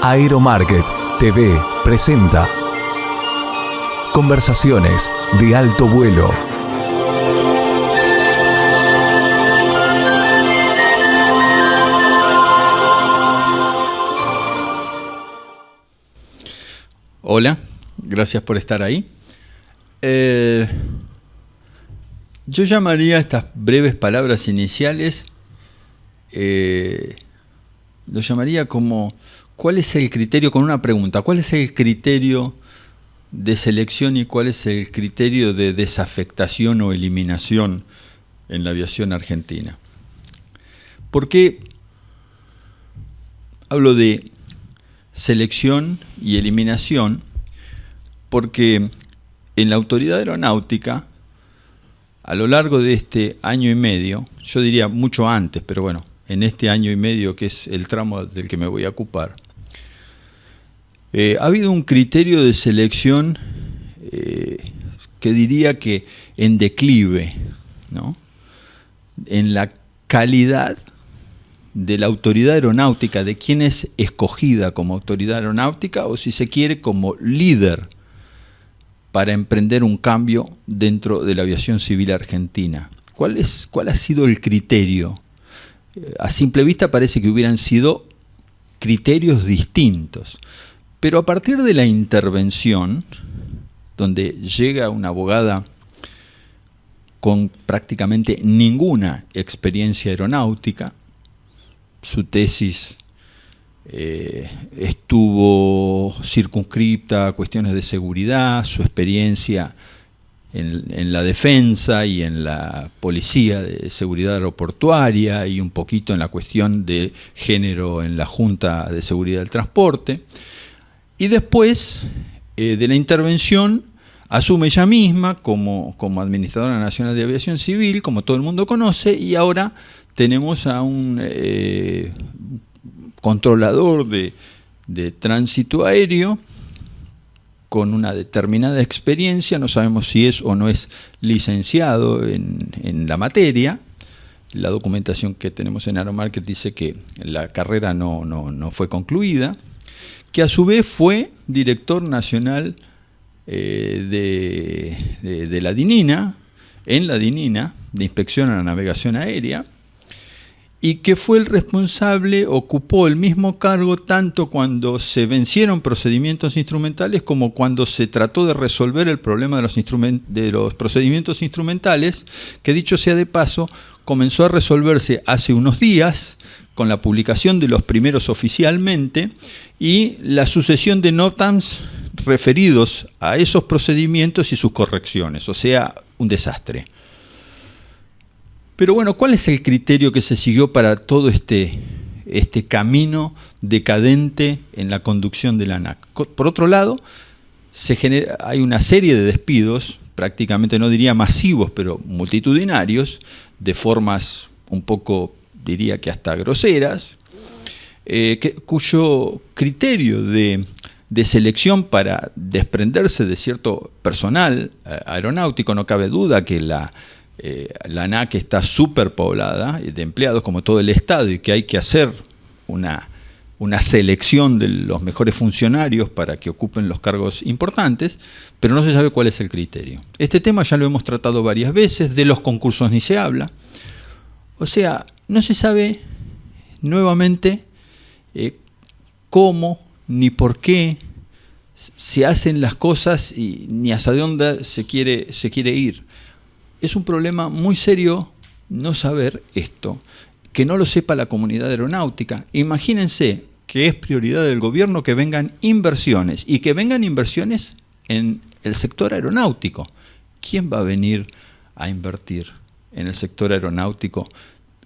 Aeromarket TV presenta Conversaciones de alto vuelo. Hola, gracias por estar ahí. Yo llamaría estas breves palabras iniciales, lo llamaría como, ¿cuál es el criterio? Con una pregunta, ¿cuál es el criterio de selección y cuál es el criterio de desafectación o eliminación en la aviación argentina? ¿Por qué hablo de selección y eliminación? Porque en la autoridad aeronáutica, a lo largo de este año y medio, yo diría mucho antes, pero bueno, en este año y medio que es el tramo del que me voy a ocupar, ha habido un criterio de selección que diría que en declive, ¿no? En la calidad de la autoridad aeronáutica, de quién es escogida como autoridad aeronáutica o, si se quiere, como líder para emprender un cambio dentro de la aviación civil argentina. ¿Cuál ha sido el criterio? A simple vista parece que hubieran sido criterios distintos, pero a partir de la intervención, donde llega una abogada con prácticamente ninguna experiencia aeronáutica, su tesis estuvo circunscripta a cuestiones de seguridad, su experiencia en la defensa y en la policía de seguridad aeroportuaria y un poquito en la cuestión de género en la Junta de Seguridad del Transporte. Y después de la intervención asume ella misma como Administradora Nacional de Aviación Civil, como todo el mundo conoce, y ahora tenemos a un controlador de tránsito aéreo con una determinada experiencia, no sabemos si es o no es licenciado en la materia. La documentación que tenemos en Aeromarket dice que la carrera no fue concluida, que a su vez fue director nacional de la DININA, en la DININA, de Inspección a la Navegación Aérea, y que fue el responsable, ocupó el mismo cargo tanto cuando se vencieron procedimientos instrumentales como cuando se trató de resolver el problema de los procedimientos instrumentales, que dicho sea de paso, comenzó a resolverse hace unos días con la publicación de los primeros oficialmente y la sucesión de NOTAMs referidos a esos procedimientos y sus correcciones, o sea, un desastre. Pero bueno, ¿cuál es el criterio que se siguió para todo este camino decadente en la conducción de la ANAC? Por otro lado, hay una serie de despidos, prácticamente no diría masivos, pero multitudinarios, de formas un poco, diría que hasta groseras, cuyo criterio de selección para desprenderse de cierto personal aeronáutico, no cabe duda que la ANAC está superpoblada de empleados como todo el Estado y que hay que hacer una selección de los mejores funcionarios para que ocupen los cargos importantes, pero no se sabe cuál es el criterio. Este tema ya lo hemos tratado varias veces, de los concursos ni se habla. O sea, no se sabe nuevamente cómo ni por qué se hacen las cosas y ni hasta dónde se quiere ir. Es un problema muy serio no saber esto, que no lo sepa la comunidad aeronáutica. Imagínense que es prioridad del gobierno que vengan inversiones y que vengan inversiones en el sector aeronáutico. ¿Quién va a venir a invertir en el sector aeronáutico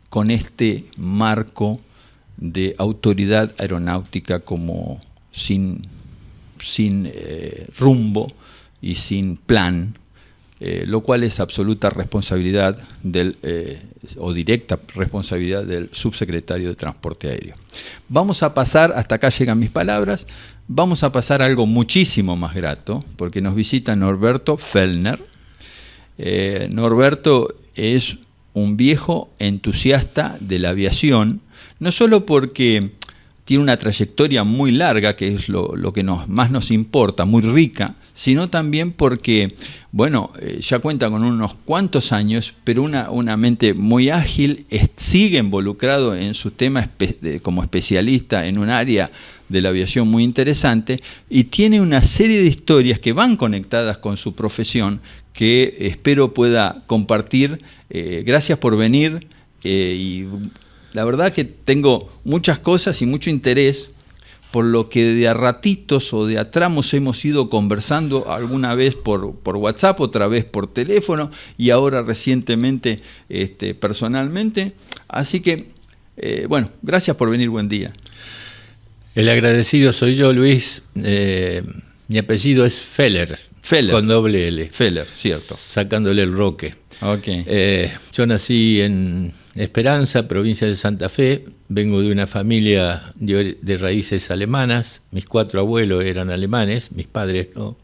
con este marco de autoridad aeronáutica como sin rumbo y sin plan? Lo cual es absoluta responsabilidad o directa responsabilidad del subsecretario de Transporte Aéreo. Vamos a pasar, hasta acá llegan mis palabras, vamos a pasar a algo muchísimo más grato, porque nos visita Norberto Fellner. Norberto es un viejo entusiasta de la aviación, no solo porque tiene una trayectoria muy larga, que es lo que más nos importa, muy rica, sino también porque, bueno, ya cuenta con unos cuantos años, pero una mente muy ágil, sigue involucrado en su tema como especialista en un área de la aviación muy interesante, y tiene una serie de historias que van conectadas con su profesión, que espero pueda compartir. Gracias por venir, y la verdad que tengo muchas cosas y mucho interés, por lo que de a ratitos o de a tramos hemos ido conversando, alguna vez por WhatsApp, otra vez por teléfono, y ahora recientemente personalmente. Así que, bueno, gracias por venir, buen día. El agradecido soy yo, Luis. Mi apellido es Feller, con doble L. Feller, cierto. Sacándole el roque. Okay. Yo nací en Esperanza, provincia de Santa Fe. Vengo de una familia de raíces alemanas. Mis 4 abuelos eran alemanes, mis padres no.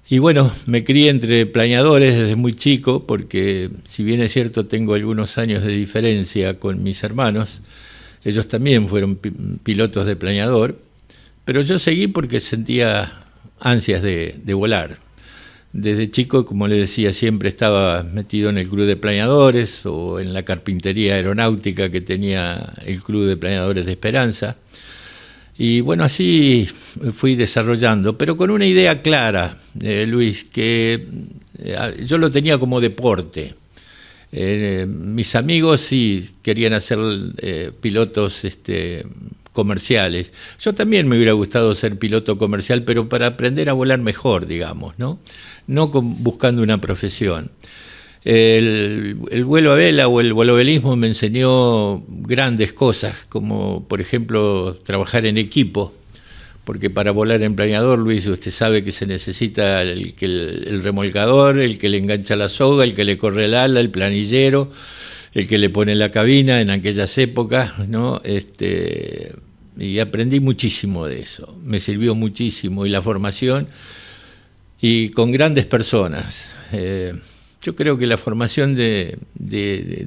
Y bueno, me crié entre planeadores desde muy chico, porque si bien es cierto tengo algunos años de diferencia con mis hermanos, ellos también fueron pilotos de planeador, pero yo seguí porque sentía ansias de volar. Desde chico, como le decía, siempre estaba metido en el club de planeadores o en la carpintería aeronáutica que tenía el club de planeadores de Esperanza. Y bueno, así fui desarrollando, pero con una idea clara, Luis, que yo lo tenía como deporte. Mis amigos sí querían hacer pilotos comerciales. Yo también me hubiera gustado ser piloto comercial, pero para aprender a volar mejor, digamos, ¿no? No buscando una profesión. El vuelo a vela o el volovelismo me enseñó grandes cosas, como por ejemplo trabajar en equipo, porque para volar en planeador, Luis, usted sabe que se necesita el remolcador, el que le engancha la soga, el que le corre el ala, el planillero, el que le pone la cabina en aquellas épocas, ¿no? Y aprendí muchísimo de eso, me sirvió muchísimo, y la formación, y con grandes personas. Yo creo que la formación de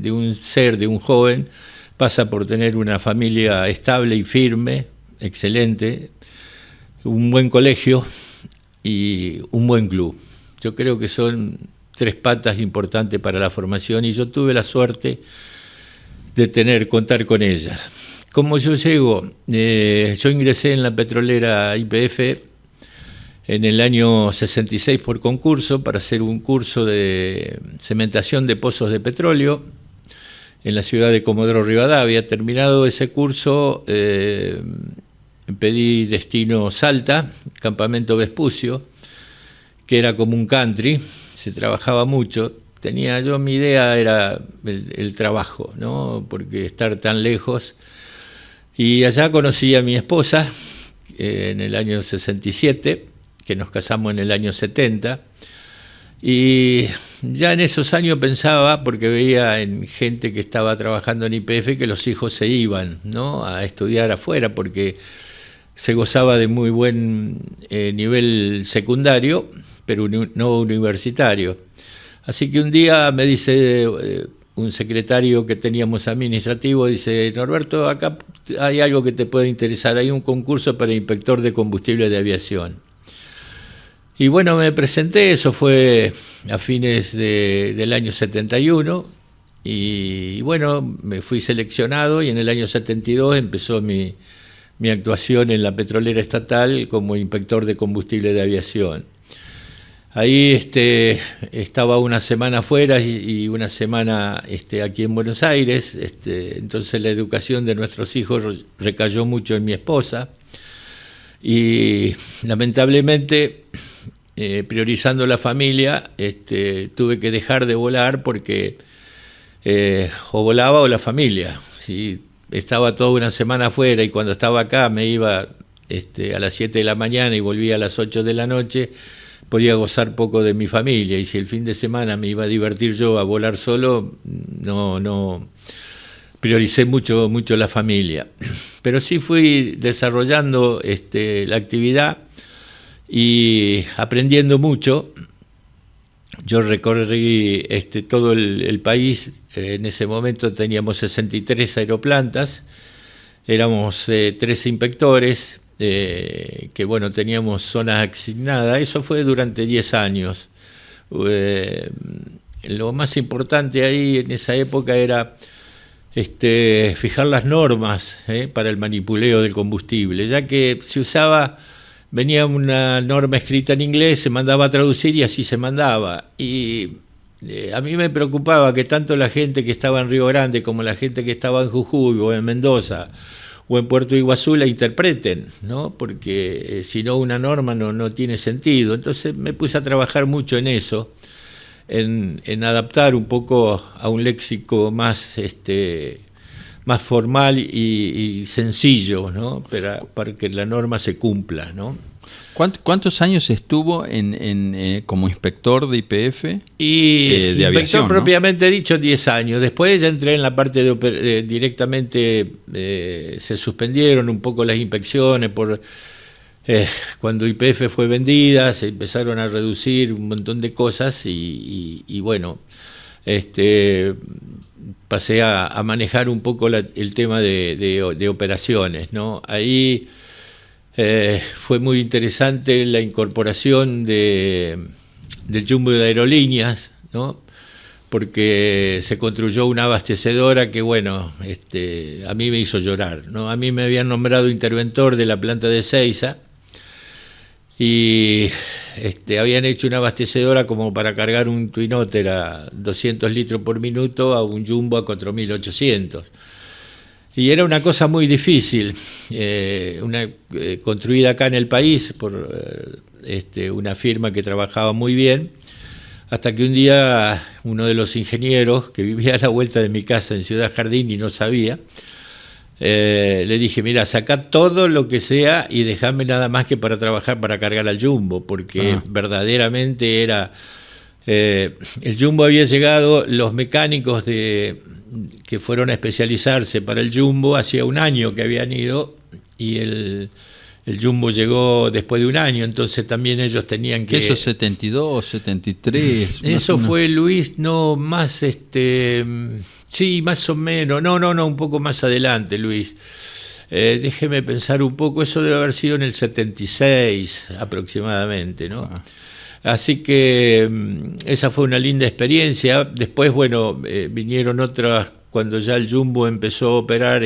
un ser, de un joven, pasa por tener una familia estable y firme, excelente, un buen colegio y un buen club. Yo creo que son 3 patas importantes para la formación, y yo tuve la suerte de contar con ellas. ¿Cómo yo llego? Yo ingresé en la petrolera YPF en el año 66 por concurso para hacer un curso de cementación de pozos de petróleo en la ciudad de Comodoro Rivadavia. Terminado ese curso, pedí destino Salta, campamento Vespucio, que era como un country, se trabajaba mucho. Mi idea era el trabajo, ¿no? Porque estar tan lejos. Y allá conocí a mi esposa en el año 67, que nos casamos en el año 70, y ya en esos años pensaba, porque veía en gente que estaba trabajando en YPF, que los hijos se iban, ¿no?, a estudiar afuera, porque se gozaba de muy buen nivel secundario, pero no universitario. Así que un día me dice un secretario que teníamos administrativo, dice: Norberto, acá hay algo que te puede interesar, hay un concurso para inspector de combustible de aviación. Y bueno, me presenté, eso fue a fines del año 71, y bueno, me fui seleccionado, y en el año 72 empezó mi actuación en la petrolera estatal como inspector de combustible de aviación. Ahí estaba una semana afuera y una semana aquí en Buenos Aires. Entonces la educación de nuestros hijos recayó mucho en mi esposa, y lamentablemente, priorizando la familia, tuve que dejar de volar, porque o volaba o la familia. Si estaba toda una semana afuera y cuando estaba acá me iba a las 7 de la mañana y volvía a las 8 de la noche, podía gozar poco de mi familia. Y si el fin de semana me iba a divertir yo a volar solo, no prioricé mucho la familia. Pero sí fui desarrollando la actividad y aprendiendo mucho. Yo recorrí todo el país. En ese momento teníamos 63 aeroplantas, éramos 13 inspectores, que bueno, teníamos zonas asignadas. Eso fue durante 10 años. Lo más importante ahí en esa época era fijar las normas para el manipuleo del combustible, ya que se usaba, venía una norma escrita en inglés, se mandaba a traducir y así se mandaba. Y a mí me preocupaba que tanto la gente que estaba en Río Grande como la gente que estaba en Jujuy o en Mendoza o en Puerto Iguazú la interpreten, ¿no? Porque si no, una norma no tiene sentido. Entonces me puse a trabajar mucho en eso, en adaptar un poco a un léxico más más formal y sencillo, ¿no? Para que la norma se cumpla, ¿no? ¿Cuántos años estuvo como inspector de YPF? Y de inspector aviación, propiamente dicho, 10 años. Después ya entré en la parte directamente, se suspendieron un poco las inspecciones cuando YPF fue vendida, se empezaron a reducir un montón de cosas y bueno, pasé a manejar un poco el tema de operaciones, ¿no? Ahí fue muy interesante la incorporación del jumbo de aerolíneas, ¿no? Porque se construyó una abastecedora que, bueno, a mí me hizo llorar, ¿no? A mí me habían nombrado interventor de la planta de Ezeiza y habían hecho una abastecedora como para cargar un Twin Otter a 200 litros por minuto a un jumbo a 4.800. Y era una cosa muy difícil, construida acá en el país por una firma que trabajaba muy bien, hasta que un día uno de los ingenieros, que vivía a la vuelta de mi casa en Ciudad Jardín y no sabía, le dije, mira, sacá todo lo que sea y dejame nada más que para trabajar para cargar al jumbo, porque verdaderamente era... el jumbo había llegado, los mecánicos que fueron a especializarse para el jumbo hacía un año que habían ido y el jumbo llegó después de un año, entonces también ellos tenían que... ¿Eso 72, 73? Eso fue, Luis, no, más sí, más o menos, no, un poco más adelante, Luis. Déjeme pensar un poco, eso debe haber sido en el 76 aproximadamente, ¿no? Así que esa fue una linda experiencia. Después, bueno, vinieron otras, cuando ya el jumbo empezó a operar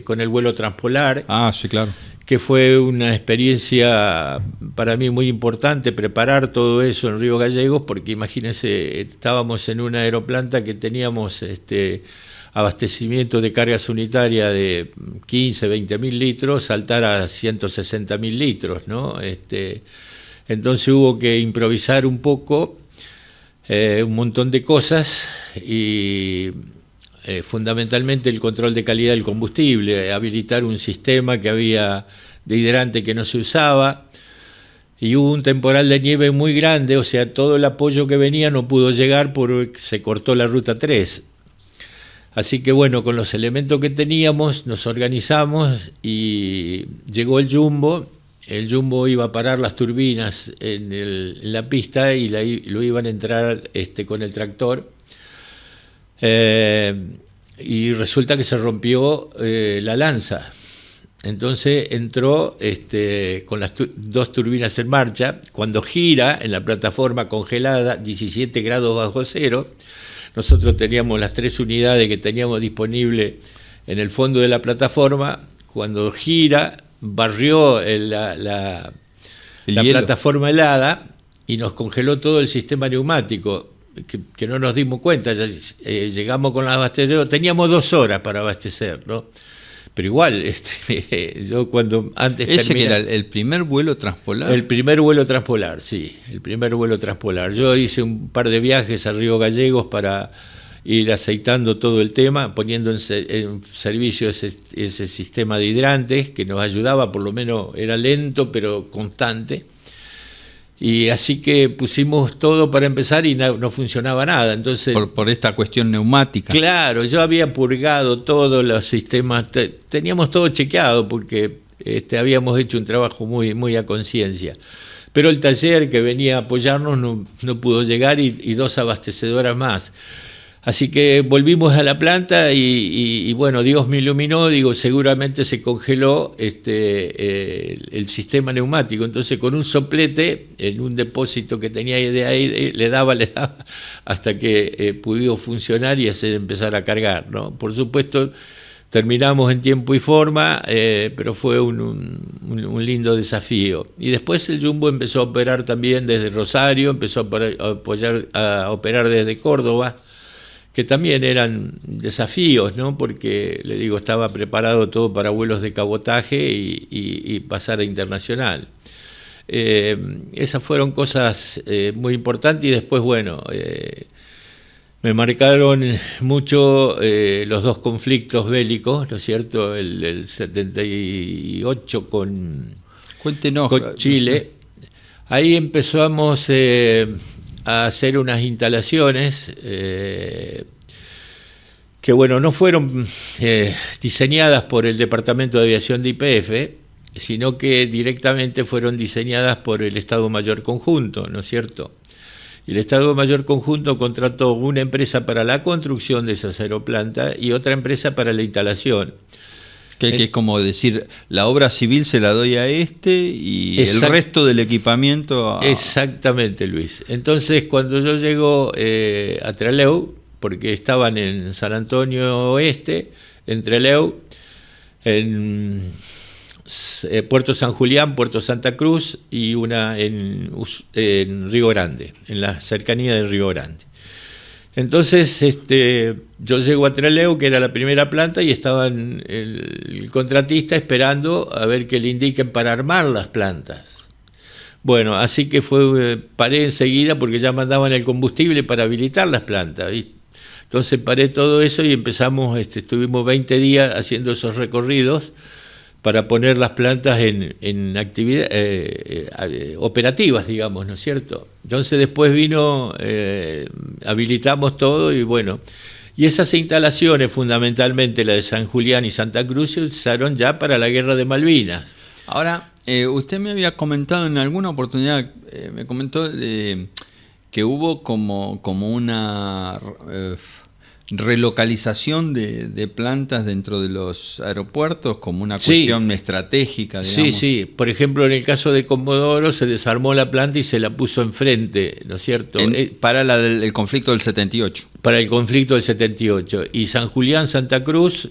con el vuelo transpolar. Sí, claro. Que fue una experiencia para mí muy importante, preparar todo eso en Río Gallegos, porque imagínense, estábamos en una aeroplanta que teníamos abastecimiento de cargas unitarias de 15, 20 mil litros, saltar a 160 mil litros, ¿no? Entonces hubo que improvisar un poco, un montón de cosas y fundamentalmente el control de calidad del combustible, habilitar un sistema que había de hidrante que no se usaba y hubo un temporal de nieve muy grande, o sea, todo el apoyo que venía no pudo llegar porque se cortó la ruta 3. Así que bueno, con los elementos que teníamos nos organizamos y llegó el jumbo. El jumbo iba a parar las turbinas en la pista y lo iban a entrar con el tractor. Y resulta que se rompió la lanza. Entonces entró con las dos turbinas en marcha. Cuando gira en la plataforma congelada, 17 grados bajo cero, nosotros teníamos las 3 unidades que teníamos disponibles en el fondo de la plataforma. Cuando gira, barrió la plataforma helada y nos congeló todo el sistema neumático, que no nos dimos cuenta. Llegamos con la abastecedora, teníamos 2 horas para abastecer, ¿no? Pero igual, yo cuando antes ¿Ese terminé, que era el primer vuelo transpolar? El primer vuelo transpolar, sí, el primer vuelo transpolar. Yo hice un par de viajes a Río Gallegos para ir aceitando todo el tema, poniendo en servicio ese sistema de hidrantes que nos ayudaba, por lo menos era lento pero constante. Y así que pusimos todo para empezar y no funcionaba nada. Entonces, por esta cuestión neumática. Claro, yo había purgado todos los sistemas, teníamos todo chequeado porque habíamos hecho un trabajo muy, muy a conciencia. Pero el taller que venía a apoyarnos no pudo llegar y 2 abastecedoras más. Así que volvimos a la planta y bueno, Dios me iluminó, digo, seguramente se congeló el sistema neumático. Entonces con un soplete en un depósito que tenía ahí de aire, le daba hasta que pudo funcionar y empezar a cargar, ¿no? Por supuesto, terminamos en tiempo y forma, pero fue un lindo desafío. Y después el Jumbo empezó a operar también desde Rosario, empezó a operar desde Córdoba, que también eran desafíos, ¿no? Porque, le digo, estaba preparado todo para vuelos de cabotaje y pasar a internacional. Esas fueron cosas muy importantes y después, bueno, me marcaron mucho los dos conflictos bélicos, ¿no es cierto? El 78 con Chile. Ahí empezamos a hacer unas instalaciones que, bueno, no fueron diseñadas por el Departamento de Aviación de YPF, sino que directamente fueron diseñadas por el Estado Mayor Conjunto, ¿no es cierto? Y el Estado Mayor Conjunto contrató una empresa para la construcción de esas aeroplantas y otra empresa para la instalación. Que es como decir, la obra civil se la doy a y el resto del equipamiento a... Exactamente, Luis. Entonces, cuando yo llego a Trelew, porque estaban en San Antonio Oeste, en Trelew, en Puerto San Julián, Puerto Santa Cruz y una en Río Grande, en la cercanía de Río Grande. Entonces yo llego a Trelew, que era la primera planta, y estaba el contratista esperando a ver que le indiquen para armar las plantas. Bueno, así que paré enseguida porque ya mandaban el combustible para habilitar las plantas, ¿viste? Entonces paré todo eso y empezamos, estuvimos 20 días haciendo esos recorridos para poner las plantas en actividad operativas, digamos, ¿no es cierto? Entonces después vino, habilitamos todo y bueno, y esas instalaciones, fundamentalmente la de San Julián y Santa Cruz, se usaron ya para la Guerra de Malvinas. Ahora, usted me había comentado en alguna oportunidad, me comentó que hubo como una... relocalización de plantas dentro de los aeropuertos como una cuestión estratégica, digamos. Sí. Por ejemplo, en el caso de Comodoro se desarmó la planta y se la puso enfrente, ¿no es cierto? Para el conflicto del 78. Para el conflicto del 78. Y San Julián, Santa Cruz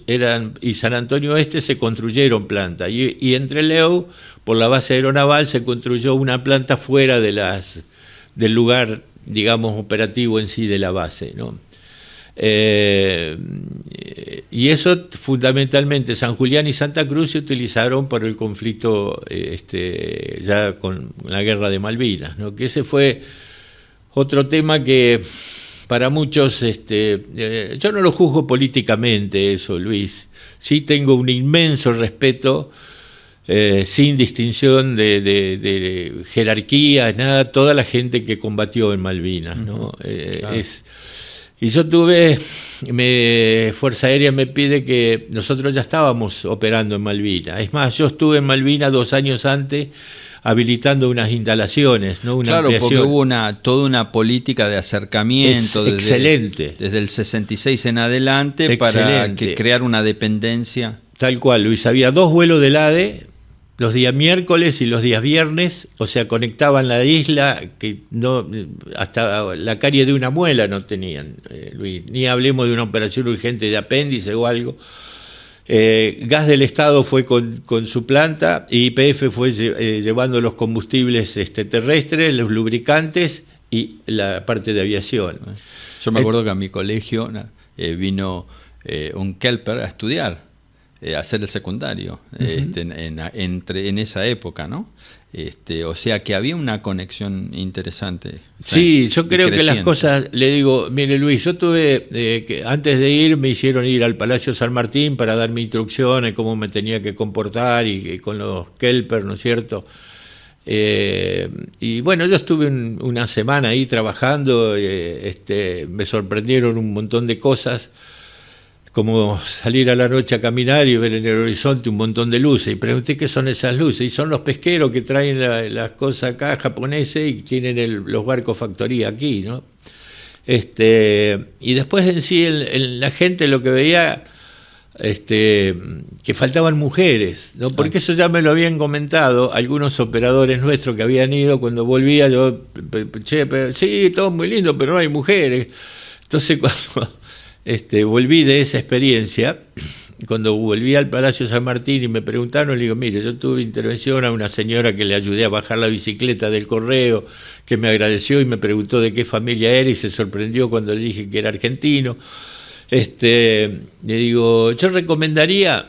y San Antonio Este se construyeron plantas. Y en Trelew, por la base aeronaval, se construyó una planta fuera del lugar, digamos, operativo en sí de la base, ¿no? Y eso fundamentalmente San Julián y Santa Cruz se utilizaron por el conflicto ya con la Guerra de Malvinas, ¿no? Que ese fue otro tema que para muchos yo no lo juzgo políticamente eso, Luis. Sí tengo un inmenso respeto sin distinción de jerarquía, nada, toda la gente que combatió en Malvinas, ¿no? Claro. Y yo Fuerza Aérea me pide que nosotros ya estábamos operando en Malvinas. Es más, yo estuve en Malvinas 2 años antes habilitando unas instalaciones, ¿no? Una ampliación. Porque hubo toda una política de acercamiento excelente. Desde el 66 en adelante para crear una dependencia. Tal cual, Luis. Había 2 vuelos del ADE, los días miércoles y los días viernes, o sea, conectaban la isla, que no, hasta la carie de una muela no tenían, Luis, ni hablemos de una operación urgente de apéndice o algo. Gas del Estado fue con su planta, y YPF fue llevando los combustibles terrestres, los lubricantes y la parte de aviación. Yo me acuerdo que a mi colegio vino un Kelper a estudiar, hacer el secundario, en esa época, ¿no? O sea que había una conexión interesante. Sí, yo creo que las cosas, le digo, mire Luis, yo tuve, que antes de ir me hicieron ir al Palacio San Martín para darme instrucciones, cómo me tenía que comportar y con los Kelper, ¿no es cierto? Y bueno, yo estuve una semana ahí trabajando, me sorprendieron un montón de cosas, como salir a la noche a caminar y ver en el horizonte un montón de luces. Y pregunté qué son esas luces. Y son los pesqueros que traen las cosas acá, japoneses, y tienen los barcos factoría aquí, ¿no? Y después en sí la gente lo que veía, que faltaban mujeres, ¿no? Porque eso ya me lo habían comentado algunos operadores nuestros que habían ido. Cuando volvía yo, sí, todo muy lindo, pero no hay mujeres. Entonces cuando volví de esa experiencia, cuando volví al Palacio San Martín y me preguntaron, le digo, mire, yo tuve intervención a una señora que le ayudé a bajar la bicicleta del correo, que me agradeció y me preguntó de qué familia era y se sorprendió cuando le dije que era argentino. Le digo, yo recomendaría,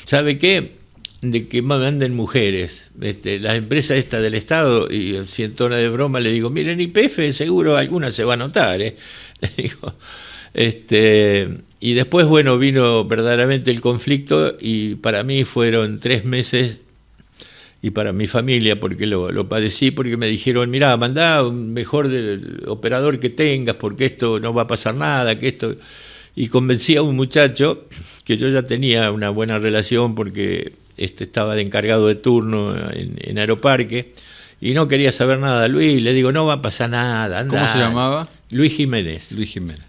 ¿sabe qué? De que manden mujeres. Las empresas estas del Estado, y así en tono de broma le digo, miren, YPF seguro alguna se va a notar, Le digo, y después, bueno, vino verdaderamente el conflicto y para mí fueron 3 meses, y para mi familia, porque lo padecí, porque me dijeron, mirá, mandá un mejor del operador que tengas, porque esto no va a pasar nada, que esto... Y convencí a un muchacho, que yo ya tenía una buena relación porque estaba de encargado de turno en Aeroparque, y no quería saber nada. Luis, le digo, no va a pasar nada, anda. ¿Cómo se llamaba? Luis Jiménez. Luis Jiménez.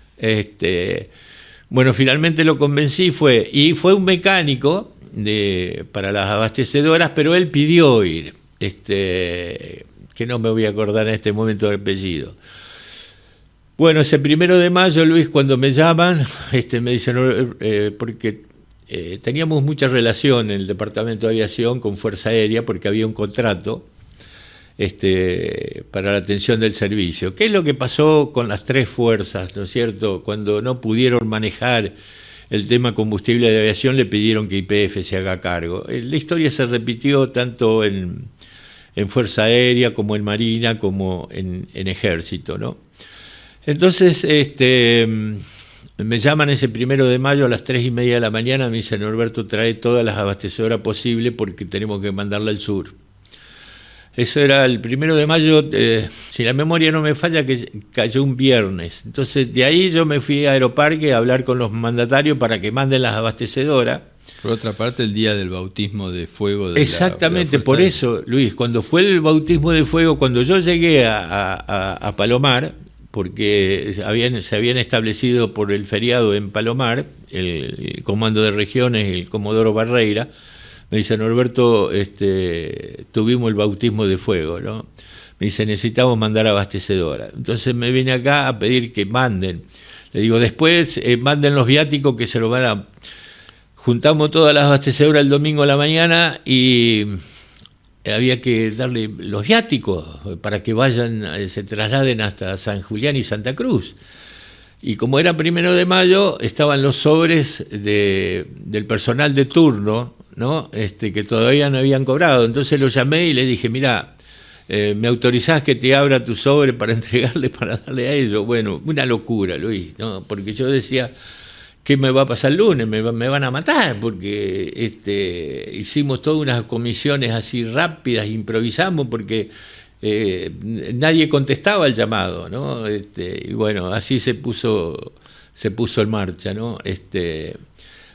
Bueno, finalmente lo convencí, y fue un mecánico para las abastecedoras, pero él pidió ir, que no me voy a acordar en este momento del apellido. Bueno, ese 1 de mayo, Luis, cuando me llaman, me dicen, porque teníamos mucha relación en el Departamento de Aviación con Fuerza Aérea, porque había un contrato para la atención del servicio. ¿Qué es lo que pasó con las 3 fuerzas, no es cierto? Cuando no pudieron manejar el tema combustible de aviación, le pidieron que YPF se haga cargo. La historia se repitió tanto en Fuerza Aérea como en Marina, como en Ejército, ¿no? Entonces, me llaman ese 1 de mayo a las 3:30 de la mañana, me dicen, Norberto, trae todas las abastecedoras posibles porque tenemos que mandarla al sur. Eso era el 1 de mayo, si la memoria no me falla, que cayó un viernes. Entonces, de ahí yo me fui a Aeroparque a hablar con los mandatarios para que manden las abastecedoras. Por otra parte, el día del bautismo de fuego de Exactamente, la por Fuerza eso, Luis, cuando fue el bautismo de fuego, cuando yo llegué a Palomar, porque se habían establecido por el feriado en Palomar, el comando de regiones, el comodoro Barreira, me dice, Norberto, tuvimos el bautismo de fuego, ¿no? Me dice, necesitamos mandar abastecedora. Entonces me vine acá a pedir que manden. Le digo, después manden los viáticos que se los van a... Juntamos todas las abastecedoras el domingo a la mañana y había que darle los viáticos para que vayan, se trasladen hasta San Julián y Santa Cruz. Y como era 1 de mayo, estaban los sobres del personal de turno, ¿no? Que todavía no habían cobrado. Entonces lo llamé y le dije, mirá, ¿me autorizás que te abra tu sobre para entregarle, para darle a ellos? Bueno, una locura, Luis, ¿no? Porque yo decía, ¿qué me va a pasar el lunes? Me van a matar, porque hicimos todas unas comisiones así rápidas, improvisamos, porque nadie contestaba el llamado, ¿no? Y bueno, así se puso en marcha, ¿no?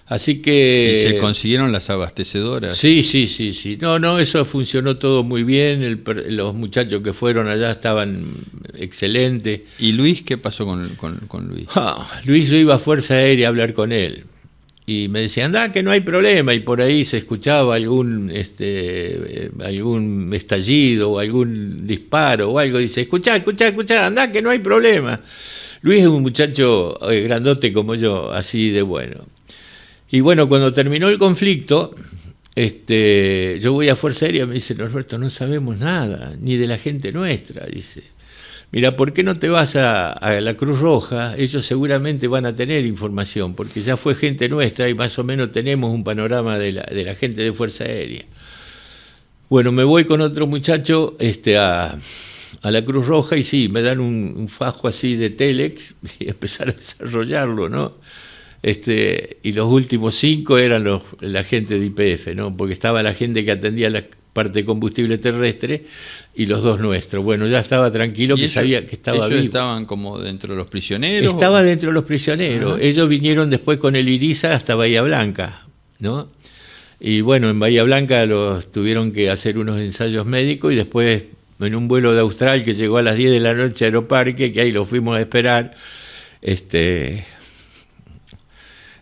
Así que... ¿Y se consiguieron las abastecedoras? Sí. No, eso funcionó todo muy bien. Los muchachos que fueron allá estaban excelentes. ¿Y Luis? ¿Qué pasó con Luis? Luis, yo iba a Fuerza Aérea a hablar con él. Y me decía, anda, que no hay problema. Y por ahí se escuchaba algún estallido o algún disparo o algo. Dice, escuchá, anda, que no hay problema. Luis es un muchacho grandote como yo, así de bueno. Y bueno, cuando terminó el conflicto, yo voy a Fuerza Aérea, me dice, Norberto, no sabemos nada, ni de la gente nuestra. Dice, mira, ¿por qué no te vas a la Cruz Roja? Ellos seguramente van a tener información, porque ya fue gente nuestra y más o menos tenemos un panorama de la gente de Fuerza Aérea. Bueno, me voy con otro muchacho a la Cruz Roja y sí, me dan un fajo así de Telex y empezar a desarrollarlo, ¿no? Y los últimos 5 eran la gente de YPF, ¿no? Porque estaba la gente que atendía la parte de combustible terrestre y los 2 nuestros. Bueno, ya estaba tranquilo, que sabía que estaba vivo. ¿Ellos estaban como dentro de los prisioneros? Estaba dentro de los prisioneros. Ajá. Ellos vinieron después con el Iriza hasta Bahía Blanca, ¿no? Y bueno, en Bahía Blanca los tuvieron que hacer unos ensayos médicos y después en un vuelo de Austral que llegó a las 10 de la noche a Aeroparque, que ahí lo fuimos a esperar.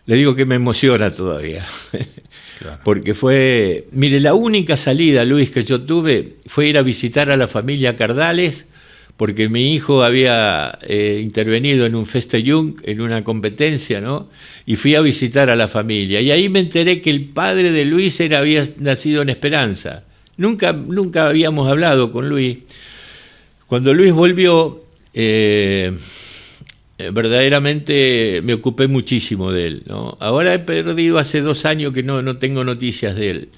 Le digo que me emociona todavía. Claro. Porque fue, mire, la única salida, Luis, que yo tuve fue ir a visitar a la familia Cardales, porque mi hijo había intervenido en un Festejung, en una competencia, ¿no? Y fui a visitar a la familia. Y ahí me enteré que el padre de Luis había nacido en Esperanza. Nunca habíamos hablado con Luis. Cuando Luis volvió, verdaderamente me ocupé muchísimo de él, ¿no? Ahora he perdido hace 2 años que no tengo noticias de él,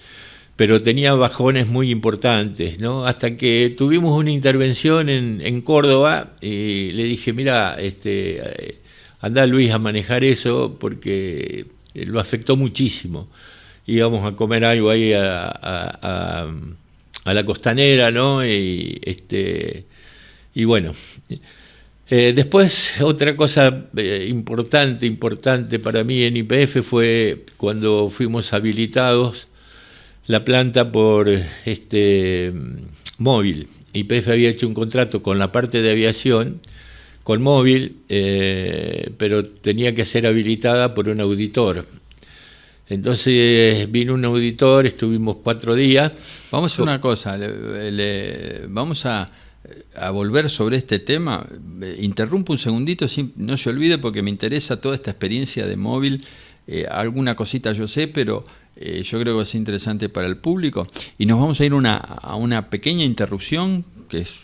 pero tenía bajones muy importantes, ¿no? Hasta que tuvimos una intervención en Córdoba y le dije, mira, anda Luis a manejar eso porque lo afectó muchísimo. Íbamos a comer algo ahí a la Costanera, ¿no? Y bueno. Después, otra cosa importante para mí en YPF fue cuando fuimos habilitados la planta por Móvil. YPF había hecho un contrato con la parte de aviación, con Móvil, pero tenía que ser habilitada por un auditor. Entonces vino un auditor, estuvimos 4 días. Vamos a hacer una cosa, vamos a volver sobre este tema. Interrumpo un segundito, no se olvide, porque me interesa toda esta experiencia de Móvil. Alguna cosita yo sé, pero yo creo que va a ser interesante para el público. Y nos vamos a ir a una pequeña interrupción, que es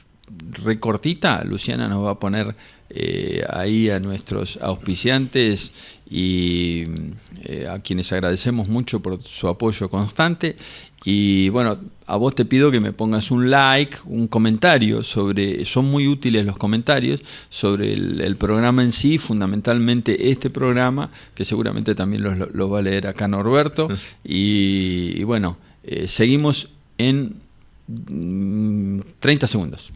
recortita. Luciana nos va a poner ahí a nuestros auspiciantes y a quienes agradecemos mucho por su apoyo constante. Y bueno, a vos te pido que me pongas un like, un comentario son muy útiles los comentarios sobre el programa en sí, fundamentalmente este programa, que seguramente también lo va a leer acá Norberto. Y bueno, seguimos en 30 segundos.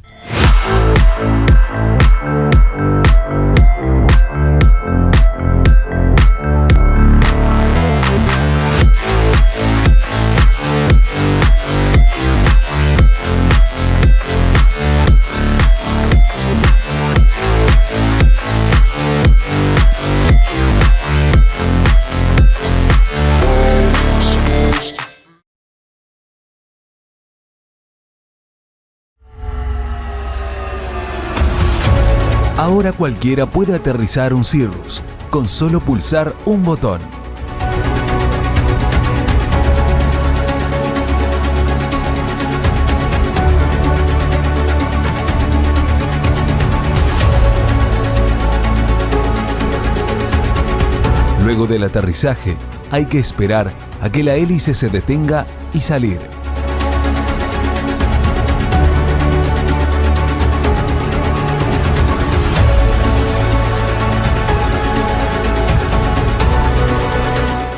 Ahora cualquiera puede aterrizar un Cirrus con solo pulsar un botón. Luego del aterrizaje, hay que esperar a que la hélice se detenga y salir.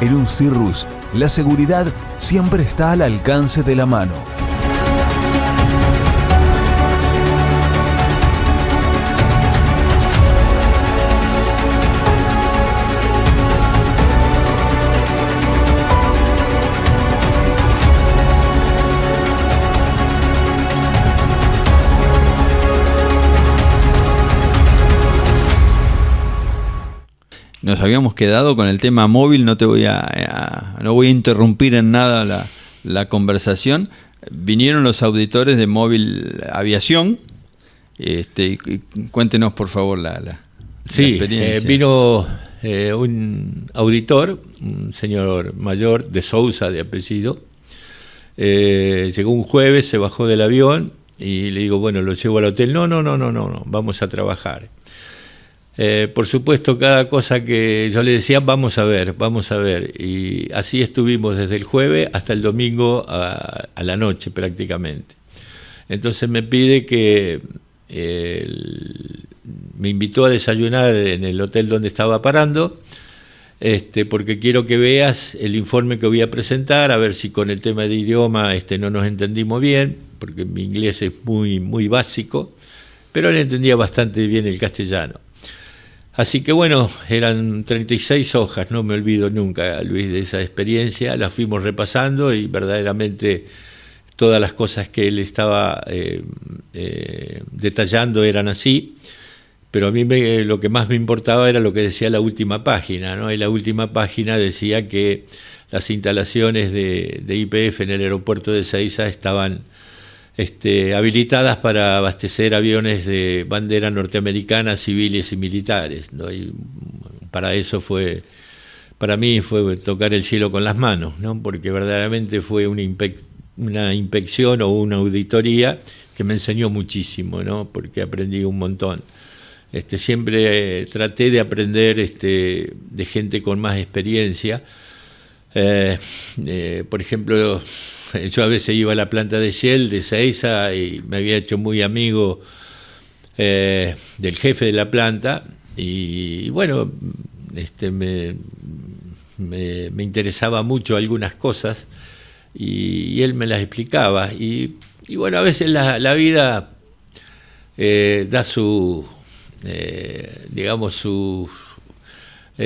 En un Cirrus, la seguridad siempre está al alcance de la mano. Nos habíamos quedado con el tema Móvil, no voy a interrumpir en nada la conversación. Vinieron los auditores de Móvil Aviación. Cuéntenos, por favor, la experiencia. Vino un auditor, un señor mayor, de Sousa, de apellido. Llegó un jueves, se bajó del avión y le digo, bueno, lo llevo al hotel. No, vamos a trabajar. Por supuesto, cada cosa que yo le decía, vamos a ver. Y así estuvimos desde el jueves hasta el domingo a la noche prácticamente. Entonces me pide que me invitó a desayunar en el hotel donde estaba parando, porque quiero que veas el informe que voy a presentar, a ver si con el tema de idioma no nos entendimos bien, porque mi inglés es muy, muy básico, pero él entendía bastante bien el castellano. Así que bueno, eran 36 hojas, no me olvido nunca, Luis, de esa experiencia. La fuimos repasando y verdaderamente todas las cosas que él estaba detallando eran así, pero a mí lo que más me importaba era lo que decía la última página, ¿no? Y la última página decía que las instalaciones de YPF en el aeropuerto de Ezeiza estaban habilitadas para abastecer aviones de bandera norteamericana, civiles y militares, ¿no? Y para eso para mí fue tocar el cielo con las manos, ¿no? Porque verdaderamente fue una inspección o una auditoría que me enseñó muchísimo, ¿no? Porque aprendí un montón. Siempre traté de aprender de gente con más experiencia. Por ejemplo, yo a veces iba a la planta de Shell de Ezeiza y me había hecho muy amigo del jefe de la planta y bueno, me interesaba mucho algunas cosas y él me las explicaba y bueno, a veces la vida da su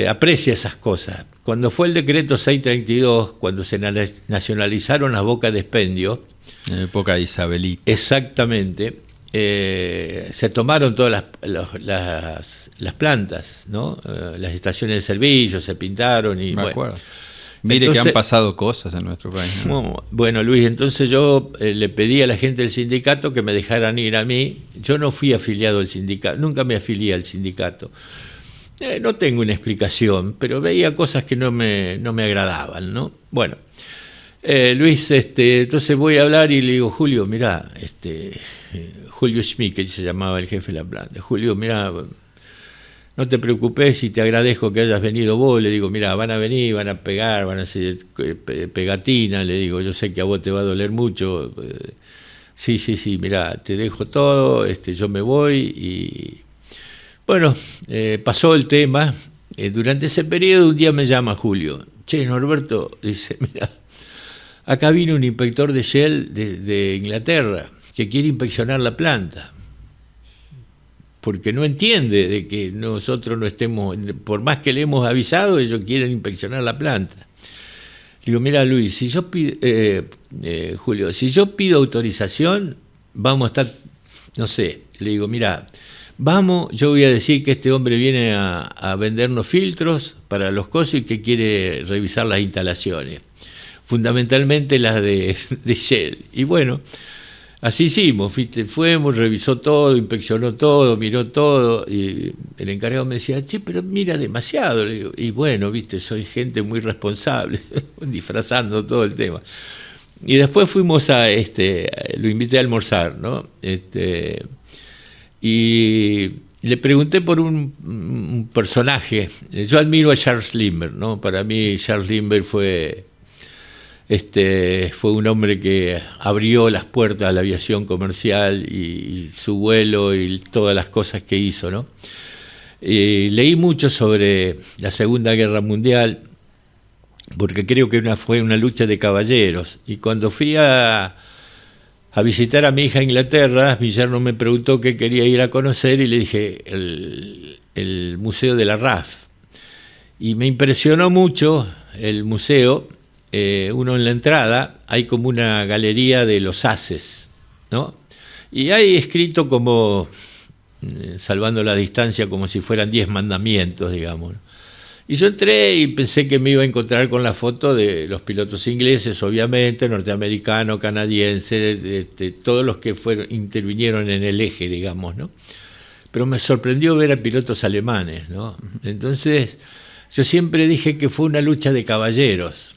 aprecia esas cosas. Cuando fue el decreto 632, cuando se nacionalizaron las bocas de expendio, en época de Isabelita. Exactamente, se tomaron todas las plantas, ¿no? Las estaciones de servicio se pintaron y Me bueno. acuerdo. Mire entonces, que han pasado cosas en nuestro país, ¿no? Bueno, Luis, entonces yo le pedí a la gente del sindicato que me dejaran ir a mí. Yo no fui afiliado al sindicato, nunca me afilié al sindicato. No tengo una explicación, pero veía cosas que no me agradaban, ¿no? Bueno, Luis, entonces voy a hablar y le digo, Julio, mirá, Julio Schmidt, que se llamaba el jefe de la planta. Julio, mirá, no te preocupes y te agradezco que hayas venido vos. Le digo, mirá, van a venir, van a pegar, van a hacer pegatina. Le digo, yo sé que a vos te va a doler mucho. Sí, mirá, te dejo todo, yo me voy y... Bueno, pasó el tema. Durante ese periodo un día me llama Julio. Che, Norberto, dice, mira, acá vino un inspector de Shell de Inglaterra que quiere inspeccionar la planta. Porque no entiende de que nosotros no estemos, por más que le hemos avisado, ellos quieren inspeccionar la planta. Le digo, mira Luis, si yo pido, Julio, si yo pido autorización, vamos a estar, no sé, le digo, mira, vamos, yo voy a decir que este hombre viene a vendernos filtros para los cosos y que quiere revisar las instalaciones, fundamentalmente las de Shell. Y bueno, así hicimos, fuimos, revisó todo, inspeccionó todo, miró todo, y el encargado me decía, che, pero mira demasiado. Le digo, y bueno, viste, soy gente muy responsable, disfrazando todo el tema. Y después fuimos lo invité a almorzar, ¿no? Y le pregunté por un personaje. Yo admiro a Charles Lindbergh, ¿no? Para mí Charles Lindbergh fue un hombre que abrió las puertas a la aviación comercial y su vuelo y todas las cosas que hizo, ¿no? Leí mucho sobre la Segunda Guerra Mundial porque creo que fue una lucha de caballeros. Y cuando fui a visitar a mi hija a Inglaterra, mi yerno me preguntó qué quería ir a conocer y le dije el Museo de la RAF. Y me impresionó mucho el museo. Uno en la entrada hay como una galería de los haces, ¿no? Y hay escrito como, salvando la distancia, como si fueran 10 mandamientos, digamos. Y yo entré y pensé que me iba a encontrar con la foto de los pilotos ingleses, obviamente, norteamericanos, canadienses, todos los que intervinieron en el eje, digamos, ¿no? Pero me sorprendió ver a pilotos alemanes, ¿no? Entonces, yo siempre dije que fue una lucha de caballeros.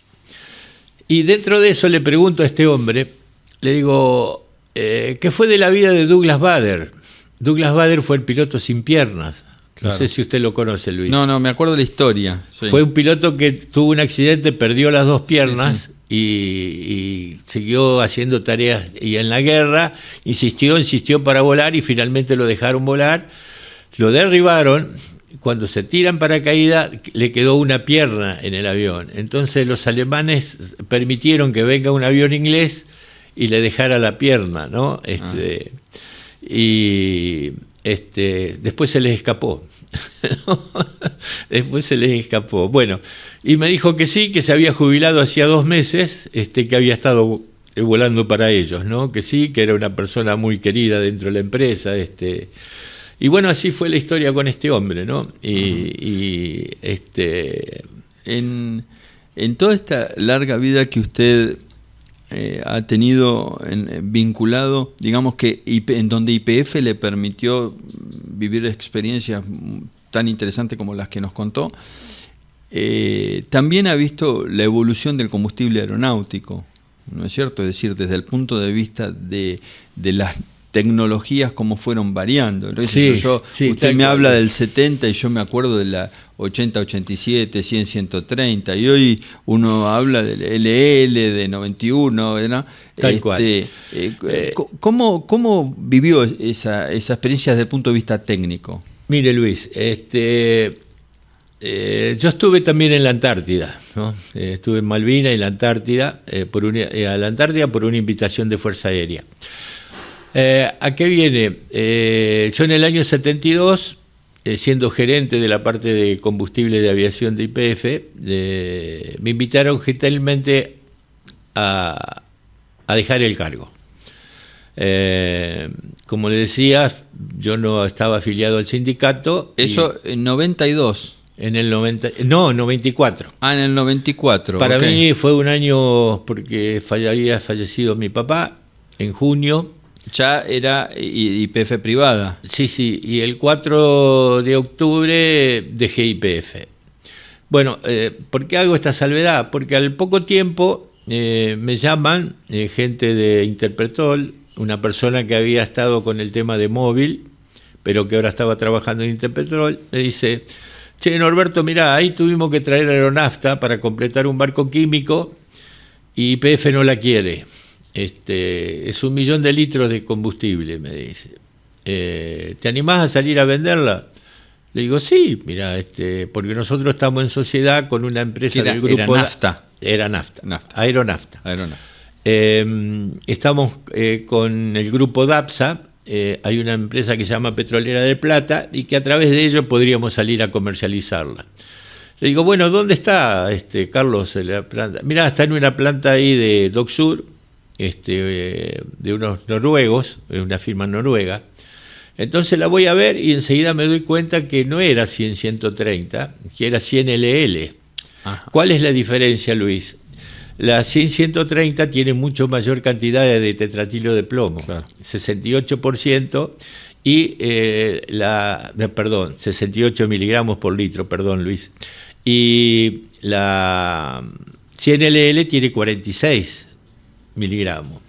Y dentro de eso le pregunto a este hombre, le digo, ¿qué fue de la vida de Douglas Bader? Douglas Bader fue el piloto sin piernas. Claro. No sé si usted lo conoce, Luis. No, me acuerdo de la historia. Sí. Fue un piloto que tuvo un accidente, perdió las dos piernas, sí. Y siguió haciendo tareas. Y en la guerra insistió para volar y finalmente lo dejaron volar. Lo derribaron. Cuando se tiran paracaídas, le quedó una pierna en el avión. Entonces los alemanes permitieron que venga un avión inglés y le dejara la pierna, ¿no? Y después se les escapó. Después se les escapó. Bueno, y me dijo que sí, que se había jubilado hacía 2 meses, que había estado volando para ellos, ¿no? Que sí, que era una persona muy querida dentro de la empresa, y bueno, así fue la historia con este hombre, ¿no? En toda esta larga vida que usted ha tenido vinculado, digamos que en donde YPF le permitió vivir experiencias tan interesantes como las que nos contó, también ha visto la evolución del combustible aeronáutico, ¿no es cierto? Es decir, desde el punto de vista de las tecnologías, cómo fueron variando. Entonces, usted me habla del 70 y yo me acuerdo de la 80, 87, 100, 130, y hoy uno habla del LL, de 91, ¿verdad? Tal cual. ¿Cómo vivió esa experiencia desde el punto de vista técnico? Mire, Luis, yo estuve también en la Antártida, ¿no? Estuve en Malvinas y en la Antártida, a la Antártida por una invitación de Fuerza Aérea. ¿A qué viene? Yo en el año 72, siendo gerente de la parte de combustible de aviación de YPF, me invitaron gentilmente a dejar el cargo. Como le decía, yo no estaba afiliado al sindicato. Eso en 92. En el 94. En el 94. Para mí fue un año porque había fallecido mi papá en junio. Ya era YPF privada. Sí, y el 4 de octubre dejé YPF. Bueno, ¿por qué hago esta salvedad? Porque al poco tiempo me llaman gente de Interpetrol, una persona que había estado con el tema de móvil, pero que ahora estaba trabajando en Interpetrol, me dice: che, Norberto, mirá, ahí tuvimos que traer aeronafta para completar un barco químico y YPF no la quiere. Es 1 millón de litros de combustible, me dice. ¿Te animás a salir a venderla? Le digo, sí, mirá, porque nosotros estamos en sociedad con una empresa del grupo... Era nafta. Era nafta. Aeronafta. Estamos con el grupo DAPSA, hay una empresa que se llama Petrolera de Plata y que a través de ello podríamos salir a comercializarla. Le digo, bueno, ¿dónde está, Carlos, la planta? Mirá, está en una planta ahí de Dock Sur, de unos noruegos, una firma noruega. Entonces la voy a ver y enseguida me doy cuenta que no era 100-130, que era 100 LL. Ajá. ¿Cuál es la diferencia, Luis? La 100-130 tiene mucho mayor cantidad de tetratilo de plomo, claro. 68%, y 68 miligramos por litro, perdón, Luis. Y la 100 LL tiene 46 miligramos.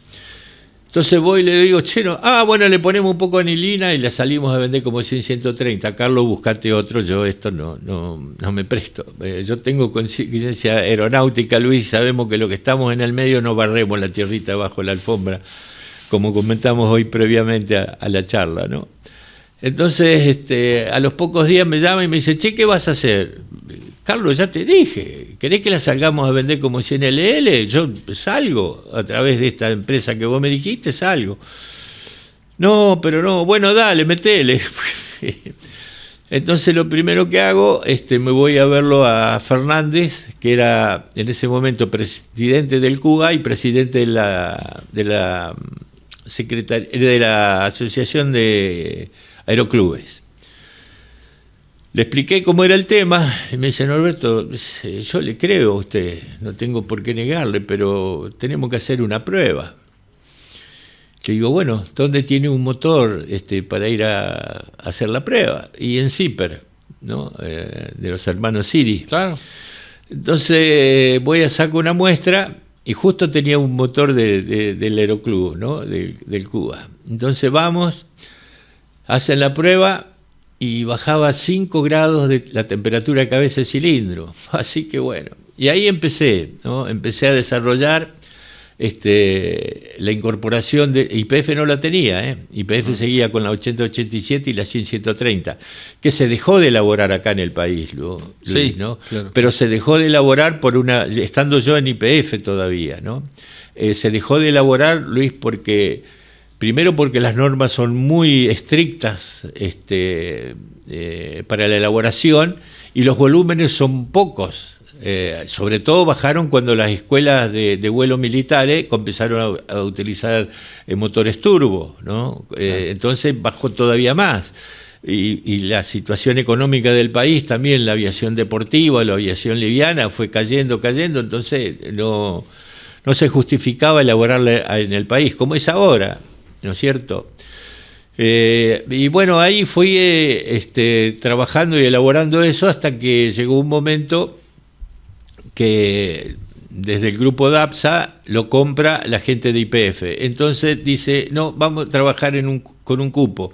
Entonces voy y le digo, che, no, bueno, le ponemos un poco de anilina y la salimos a vender como 100-130. Carlos, buscate otro, yo esto no me presto. Yo tengo conciencia aeronáutica, Luis, sabemos que lo que estamos en el medio no barremos la tierrita bajo la alfombra, como comentamos hoy previamente a la charla, ¿no? Entonces, a los pocos días me llama y me dice, che, ¿qué vas a hacer? Carlos, ya te dije, ¿querés que la salgamos a vender como 100 LL? Yo salgo a través de esta empresa que vos me dijiste, salgo. No, pero no, bueno, dale, metele. Entonces lo primero que hago, me voy a verlo a Fernández, que era en ese momento presidente del CUGA y presidente de la Asociación de Aeroclubes. Le expliqué cómo era el tema y me dice, Norberto, yo le creo a usted, no tengo por qué negarle, pero tenemos que hacer una prueba. Le digo, bueno, ¿dónde tiene un motor para ir a hacer la prueba? Y en Zipper, ¿no? De los hermanos Siri. Claro. Entonces voy a sacar una muestra y justo tenía un motor del Aeroclub, ¿no? Del Cuba. Entonces vamos, hacen la prueba y bajaba 5 grados de la temperatura de cabeza de cilindro. Así que bueno, y ahí empecé, ¿no? Empecé a desarrollar la incorporación de YPF. No la tenía, YPF seguía con la 80-87 y la 100-130, que se dejó de elaborar acá en el país, Luis, sí, ¿no? Claro. Pero se dejó de elaborar estando yo en YPF todavía, ¿no? Se dejó de elaborar, Luis, primero porque las normas son muy estrictas para la elaboración y los volúmenes son pocos. Sobre todo bajaron cuando las escuelas de vuelo militares empezaron a utilizar motores turbo, ¿no? Entonces bajó todavía más. Y la situación económica del país también, la aviación deportiva, la aviación liviana fue cayendo, entonces no se justificaba elaborarla en el país, como es ahora, ¿no es cierto? Y bueno, ahí fui trabajando y elaborando eso hasta que llegó un momento que desde el grupo DAPSA lo compra la gente de YPF. Entonces dice, no, vamos a trabajar con un cupo.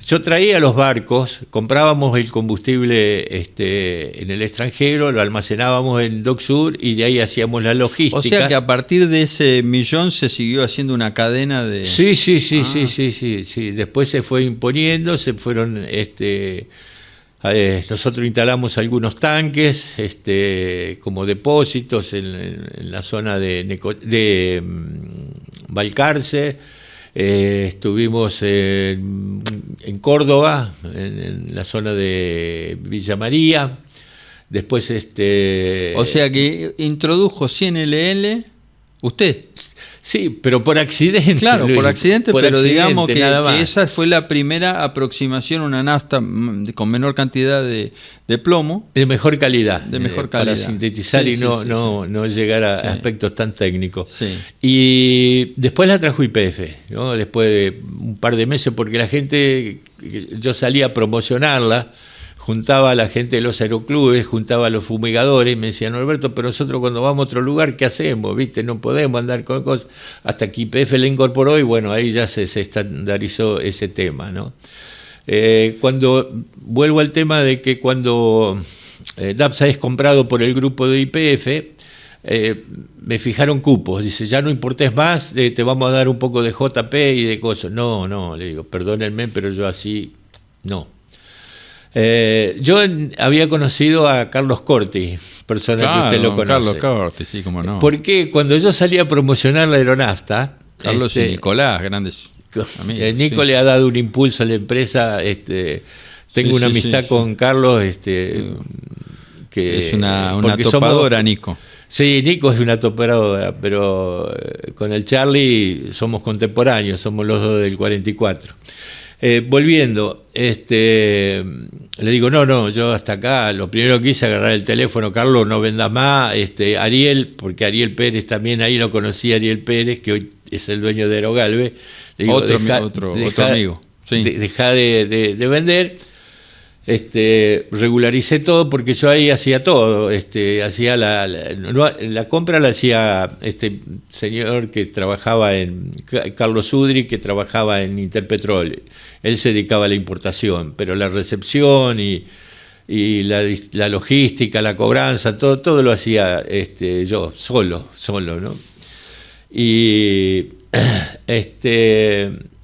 Yo traía los barcos, comprábamos el combustible en el extranjero, lo almacenábamos en Dock Sur y de ahí hacíamos la logística. O sea que a partir de ese millón se siguió haciendo una cadena de... Sí. Después se fue imponiendo, se fueron... nosotros instalamos algunos tanques como depósitos en la zona de Balcarce. Estuvimos en Córdoba, en la zona de Villa María. Después O sea que introdujo 100 LL usted. Sí, pero por accidente. Claro, Luis, por accidente, por pero accidente, digamos que esa fue la primera aproximación a una nafta con menor cantidad de plomo. De mejor calidad. De mejor calidad. Para sintetizar Sí, y no llegar a aspectos tan técnicos. Sí. Y después la trajo YPF, ¿no? Después de un par de meses, porque la gente, yo salía a promocionarla, juntaba a la gente de los aeroclubes, juntaba a los fumigadores, me decían, Norberto, pero nosotros cuando vamos a otro lugar, ¿qué hacemos? ¿Viste? No podemos andar con cosas. Hasta que YPF la incorporó y bueno, ahí ya se estandarizó ese tema, ¿no? Cuando vuelvo al tema de que cuando DAPSA es comprado por el grupo de YPF, me fijaron cupos. Dice, ya no importes más, te vamos a dar un poco de JP y de cosas. No, le digo, perdónenme, pero yo así no. Yo había conocido a Carlos Corti, persona que usted lo conoce. Carlos Corti, sí, cómo no. Porque cuando yo salí a promocionar la aeronafta... Carlos y Nicolás, grandes amigos. Nico le ha dado un impulso a la empresa. Tengo una amistad con Carlos. Que es una topadora, Nico. Sí, Nico es una topadora, pero con el Charlie somos contemporáneos, somos los dos del 44. Volviendo, le digo, no, yo hasta acá, lo primero que hice agarrar el teléfono, Carlos, no vendas más, Ariel, porque Ariel Pérez también, ahí lo conocí, Ariel Pérez, que hoy es el dueño de Aerogalve, le digo, otro amigo, sí. Deja de vender, regularicé todo, porque yo ahí hacía todo, hacía la compra la hacía este señor que trabajaba Carlos Udri, que trabajaba en Interpetrol. Él se dedicaba a la importación, pero la recepción y la logística, la cobranza, todo lo hacía yo, solo, ¿no? Y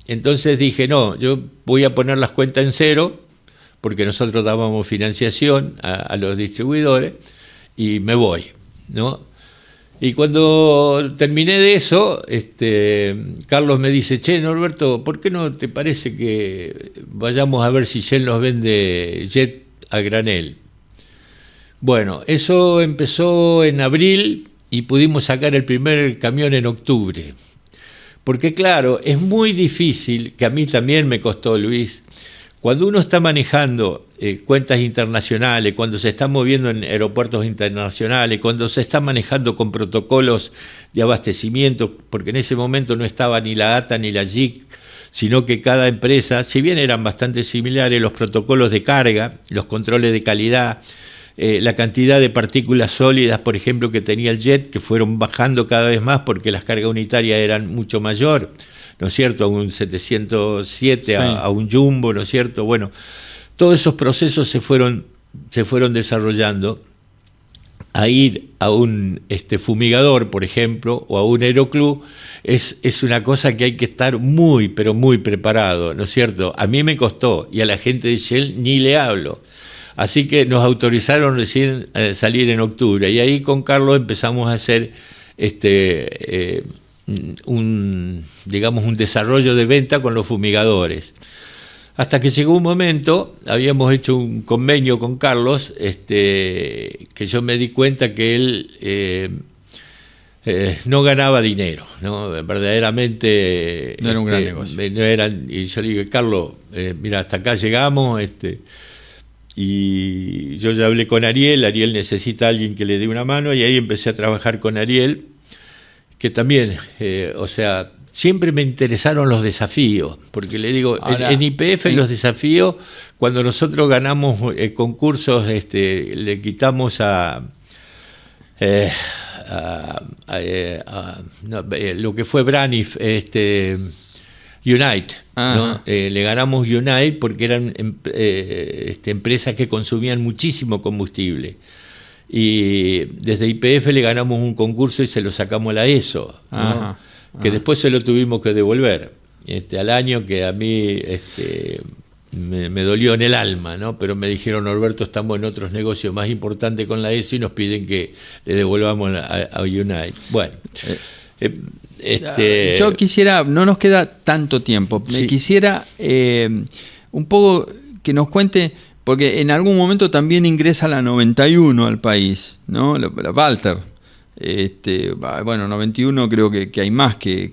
entonces dije, no, yo voy a poner las cuentas en cero, porque nosotros dábamos financiación a los distribuidores, y me voy, ¿no? Y cuando terminé de eso, Carlos me dice, che, Norberto, ¿por qué no te parece que vayamos a ver si Shell nos vende jet a granel? Bueno, eso empezó en abril y pudimos sacar el primer camión en octubre. Porque claro, es muy difícil, que a mí también me costó, Luis, cuando uno está manejando cuentas internacionales, cuando se está moviendo en aeropuertos internacionales, cuando se está manejando con protocolos de abastecimiento, porque en ese momento no estaba ni la ATA ni la JIC, sino que cada empresa, si bien eran bastante similares, los protocolos de carga, los controles de calidad, la cantidad de partículas sólidas, por ejemplo, que tenía el jet, que fueron bajando cada vez más porque las cargas unitarias eran mucho mayor, ¿no es cierto?, a un 707, sí. a un jumbo, ¿no es cierto? Bueno, todos esos procesos se fueron desarrollando. A ir a un fumigador, por ejemplo, o a un aeroclub, es una cosa que hay que estar muy, pero muy preparado, ¿no es cierto? A mí me costó, y a la gente de Shell ni le hablo. Así que nos autorizaron recién salir en octubre, y ahí con Carlos empezamos a hacer un desarrollo de venta con los fumigadores. Hasta que llegó un momento, habíamos hecho un convenio con Carlos, que yo me di cuenta que él no ganaba dinero, ¿no? Verdaderamente no era un gran negocio. Y yo le dije, Carlos, mira, hasta acá llegamos, y yo ya hablé con Ariel necesita a alguien que le dé una mano, y ahí empecé a trabajar con Ariel, que también, siempre me interesaron los desafíos, porque le digo, ahora, en YPF los desafíos, cuando nosotros ganamos concursos, le quitamos lo que fue Braniff, Unite, ¿no? Le ganamos Unite porque eran empresas que consumían muchísimo combustible. Y desde YPF le ganamos un concurso y se lo sacamos a la ESO, ¿no? Que después se lo tuvimos que devolver al año, que a mí me dolió en el alma, ¿no? Pero me dijeron, Norberto, estamos en otros negocios más importantes con la ESO y nos piden que le devolvamos a Unite. Bueno, yo quisiera, no nos queda tanto tiempo, me quisiera un poco que nos cuente, porque en algún momento también ingresa la 91 al país, ¿no? La Walter. Bueno, 91 creo que hay más que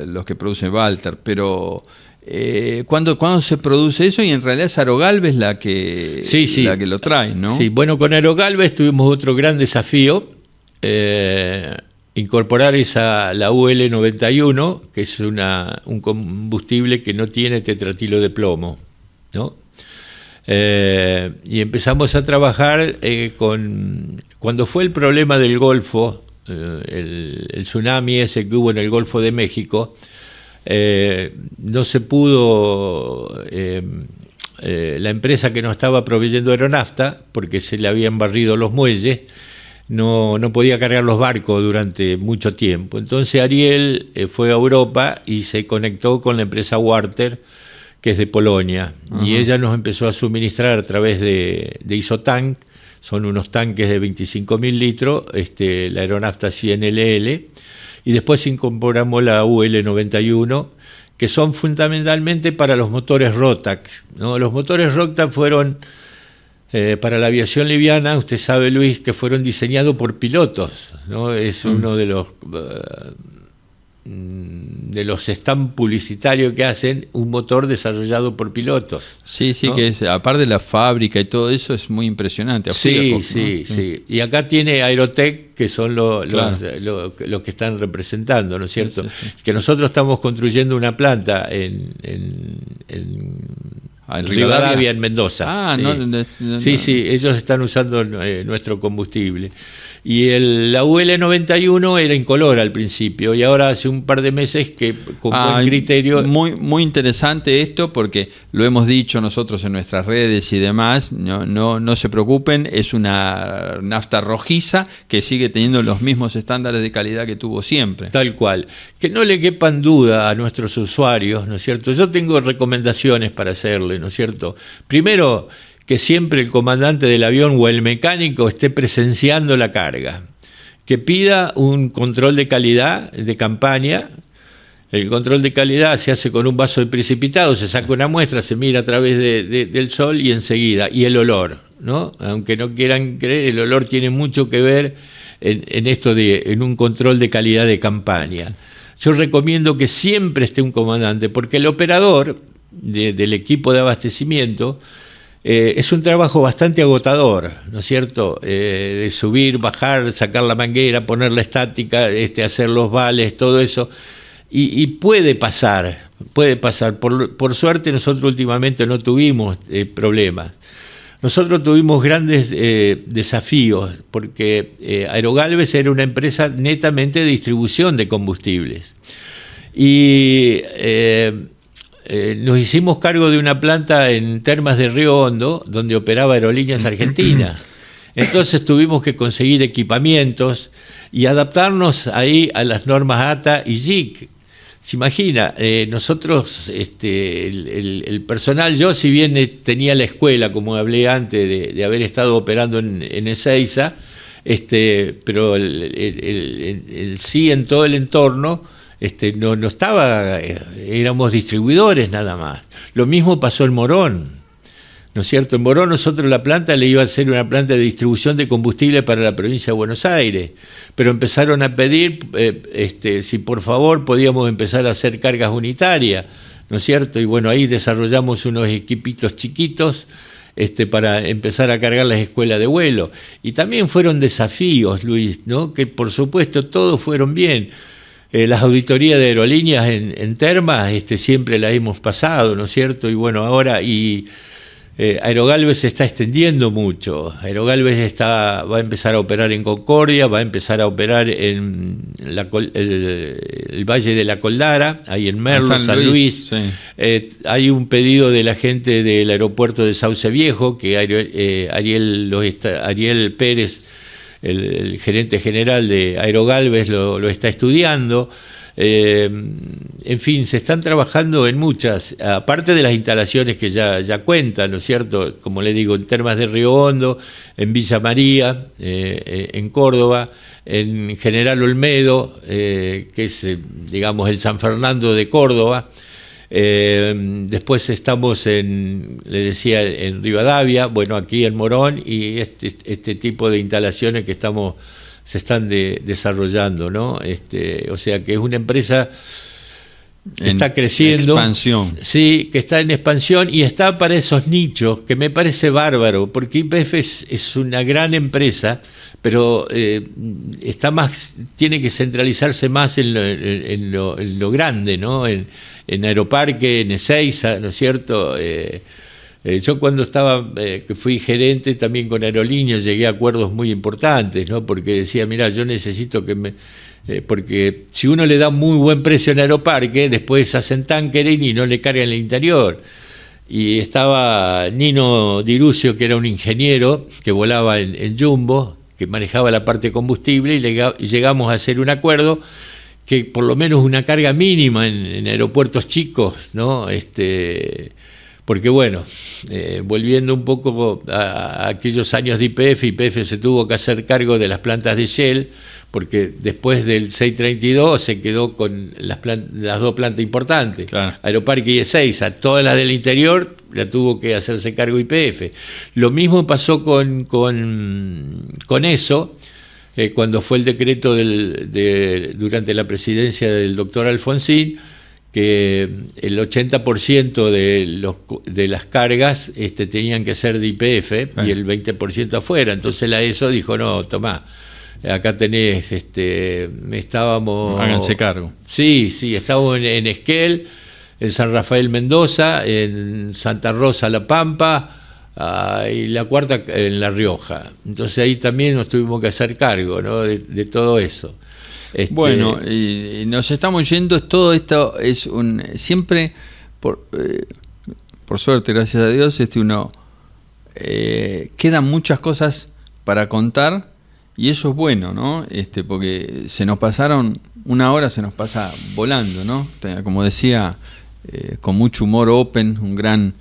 los que producen Walter, pero ¿cuándo se produce eso? Y en realidad es Aerogalves la que lo trae, ¿no? Sí, bueno, con Aerogalves tuvimos otro gran desafío, incorporar la UL 91, que es un combustible que no tiene tetratilo de plomo, ¿no? Y empezamos a trabajar cuando fue el problema del Golfo, el tsunami ese que hubo en el Golfo de México, no se pudo, la empresa que nos estaba proveyendo aeronafta, porque se le habían barrido los muelles, no podía cargar los barcos durante mucho tiempo. Entonces Ariel fue a Europa y se conectó con la empresa Warter, que es de Polonia, y ella nos empezó a suministrar a través de Isotank, son unos tanques de 25.000 litros, la aeronafta 100LL, y después incorporamos la UL 91, que son fundamentalmente para los motores Rotax, ¿no? Los motores Rotax fueron para la aviación liviana, usted sabe, Luis, que fueron diseñados por pilotos, ¿no? Es uno de los stands publicitarios que hacen, un motor desarrollado por pilotos. Sí, ¿no? Que es, aparte de la fábrica y todo eso, es muy impresionante. Sí. Y acá tiene Aerotech, que son los que están representando, ¿no es cierto? Sí. Que nosotros estamos construyendo una planta en Rivadavia, en Mendoza. Sí, ellos están usando nuestro combustible. Y la UL 91 era incolora al principio, y ahora hace un par de meses que con buen criterio... Muy interesante esto, porque lo hemos dicho nosotros en nuestras redes y demás, no se preocupen, es una nafta rojiza que sigue teniendo los mismos estándares de calidad que tuvo siempre. Tal cual. Que no le quepan duda a nuestros usuarios, ¿no es cierto? Yo tengo recomendaciones para hacerle, ¿no es cierto? Primero, que siempre el comandante del avión o el mecánico esté presenciando la carga, que pida un control de calidad de campaña. El control de calidad se hace con un vaso de precipitado, se saca una muestra, se mira a través del sol y enseguida, y el olor, ¿no? Aunque no quieran creer, el olor tiene mucho que ver en un control de calidad de campaña. Yo recomiendo que siempre esté un comandante, porque el operador del equipo de abastecimiento es un trabajo bastante agotador, ¿no es cierto? De subir, bajar, sacar la manguera, poner la estática, hacer los vales, todo eso. Y puede pasar. Por suerte nosotros últimamente no tuvimos problemas. Nosotros tuvimos grandes desafíos, porque Aerogalves era una empresa netamente de distribución de combustibles. Y nos hicimos cargo de una planta en Termas de Río Hondo, donde operaba Aerolíneas Argentinas. Entonces tuvimos que conseguir equipamientos y adaptarnos ahí a las normas ATA y JIC. Se imagina, nosotros, el personal, yo si bien tenía la escuela, como hablé antes, de haber estado operando en Ezeiza, pero sí en todo el entorno, no estaba, éramos distribuidores nada más. Lo mismo pasó en Morón, ¿no es cierto? En Morón nosotros la planta le iba a ser una planta de distribución de combustible para la provincia de Buenos Aires, pero empezaron a pedir si por favor podíamos empezar a hacer cargas unitarias, ¿no es cierto? Y bueno, ahí desarrollamos unos equipitos chiquitos para empezar a cargar las escuelas de vuelo. Y también fueron desafíos, Luis, ¿no? Que por supuesto todos fueron bien. Las auditorías de aerolíneas en Termas siempre las hemos pasado, ¿no es cierto? Y bueno, ahora Aerogalves se está extendiendo mucho. Aerogalves va a empezar a operar en Concordia, va a empezar a operar en el Valle de la Coldara, ahí en Merlo, San Luis. Sí. Hay un pedido de la gente del aeropuerto de Sauce Viejo, que Ariel Pérez, el gerente general de Aerogalves, lo está estudiando. En fin, se están trabajando en muchas, aparte de las instalaciones que ya cuentan, ¿no es cierto? Como le digo, en Termas de Río Hondo, en Villa María, en Córdoba, en General Olmedo, que es, digamos, el San Fernando de Córdoba. Después estamos le decía, en Rivadavia, bueno, aquí en Morón, y este tipo de instalaciones que se están desarrollando, ¿no? O sea que es una empresa que está creciendo. Expansión. Sí, que está en expansión y está para esos nichos, que me parece bárbaro, porque YPF es una gran empresa, pero tiene que centralizarse más en lo grande, ¿no? En Aeroparque, en Ezeiza, ¿no es cierto? Yo cuando que fui gerente también con Aerolíneas, llegué a acuerdos muy importantes, ¿no? Porque decía, mira, yo necesito porque si uno le da muy buen precio en Aeroparque, después hacen tankering y no le cargan el interior. Y estaba Nino Dirucio, que era un ingeniero que volaba en Jumbo, que manejaba la parte de combustible, y llegamos a hacer un acuerdo que por lo menos una carga mínima en aeropuertos chicos, ¿no? Porque bueno, volviendo un poco a aquellos años de YPF se tuvo que hacer cargo de las plantas de Shell, porque después del 632 se quedó con las dos plantas importantes, claro. Aeroparque y Ezeiza, todas las del interior la tuvo que hacerse cargo YPF. Lo mismo pasó con eso, cuando fue el decreto durante la presidencia del doctor Alfonsín, que el 80% de las cargas tenían que ser de YPF, y el 20% afuera. Entonces la ESO dijo, no, tomá, acá tenés, estábamos... Háganse cargo. Sí, estábamos en Esquel, en San Rafael Mendoza, en Santa Rosa La Pampa, y la cuarta en La Rioja. Entonces ahí también nos tuvimos que hacer cargo, ¿no? de todo eso. Bueno, y nos estamos yendo, todo esto es siempre, por suerte, gracias a Dios, quedan muchas cosas para contar, y eso es bueno, ¿no? Porque se nos pasaron, una hora se nos pasa volando, ¿no? Como decía, con mucho humor Open, un gran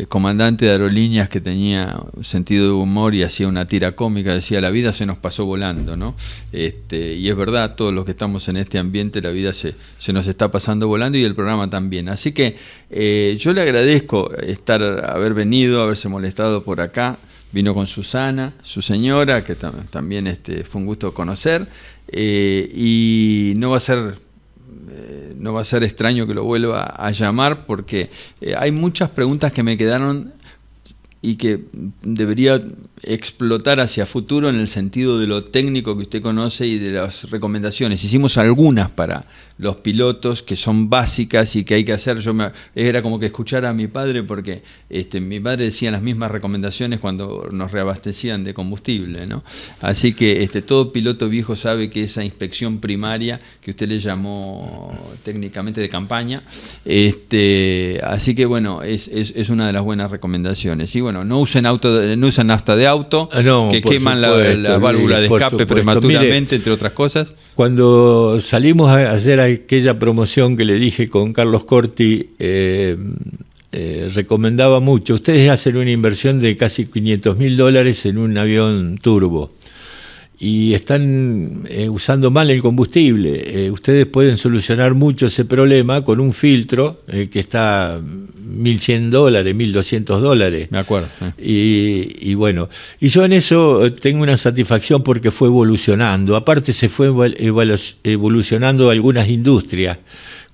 comandante de aerolíneas que tenía un sentido de humor y hacía una tira cómica, decía, la vida se nos pasó volando, ¿no? Y es verdad, todos los que estamos en este ambiente, la vida se nos está pasando volando, y el programa también. Así que yo le agradezco haber venido, haberse molestado por acá. Vino con Susana, su señora, que también fue un gusto conocer, y no va a ser extraño que lo vuelva a llamar, porque hay muchas preguntas que me quedaron y que debería explotar hacia futuro en el sentido de lo técnico que usted conoce y de las recomendaciones. Hicimos algunas para los pilotos que son básicas y que hay que hacer. Era como que escuchar a mi padre, porque mi padre decía las mismas recomendaciones cuando nos reabastecían de combustible, ¿no? Así que todo piloto viejo sabe que esa inspección primaria, que usted le llamó técnicamente de campaña, así que bueno, es una de las buenas recomendaciones. Y bueno, no usen nafta de auto, que queman la válvula de escape prematuramente. Mire, entre otras cosas. Cuando salimos a hacer aquella promoción que le dije con Carlos Corti, recomendaba mucho. Ustedes hacen una inversión de casi $500.000 en un avión turbo, y están usando mal el combustible. Ustedes pueden solucionar mucho ese problema con un filtro que está $1.100, $1.200. Me acuerdo. Y bueno, y yo en eso tengo una satisfacción porque fue evolucionando. Aparte se fue evolucionando algunas industrias,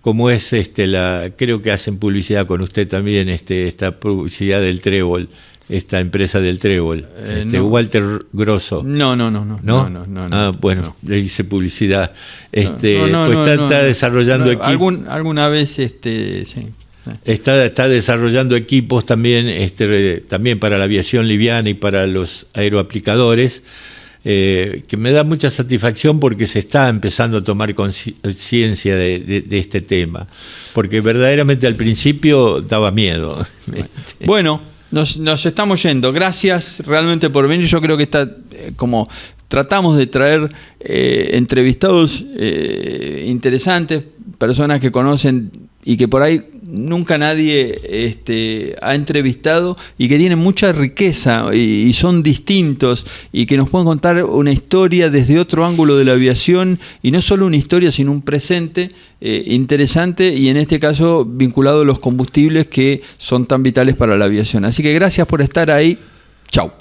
como es creo que hacen publicidad con usted también, esta publicidad del trébol, esta empresa del trébol, no. Walter Grosso. No. Ah, bueno, le hice publicidad. No, Está desarrollando equipos. Alguna vez, sí. Está desarrollando equipos también, también para la aviación liviana y para los aeroaplicadores, que me da mucha satisfacción porque se está empezando a tomar conciencia de este tema, porque verdaderamente al principio daba miedo. Bueno, nos estamos yendo. Gracias realmente por venir. Yo creo que está como tratamos de traer entrevistados interesantes, personas que conocen y que por ahí nunca nadie ha entrevistado y que tienen mucha riqueza y son distintos y que nos pueden contar una historia desde otro ángulo de la aviación, y no solo una historia sino un presente interesante, y en este caso vinculado a los combustibles que son tan vitales para la aviación. Así que gracias por estar ahí. Chau.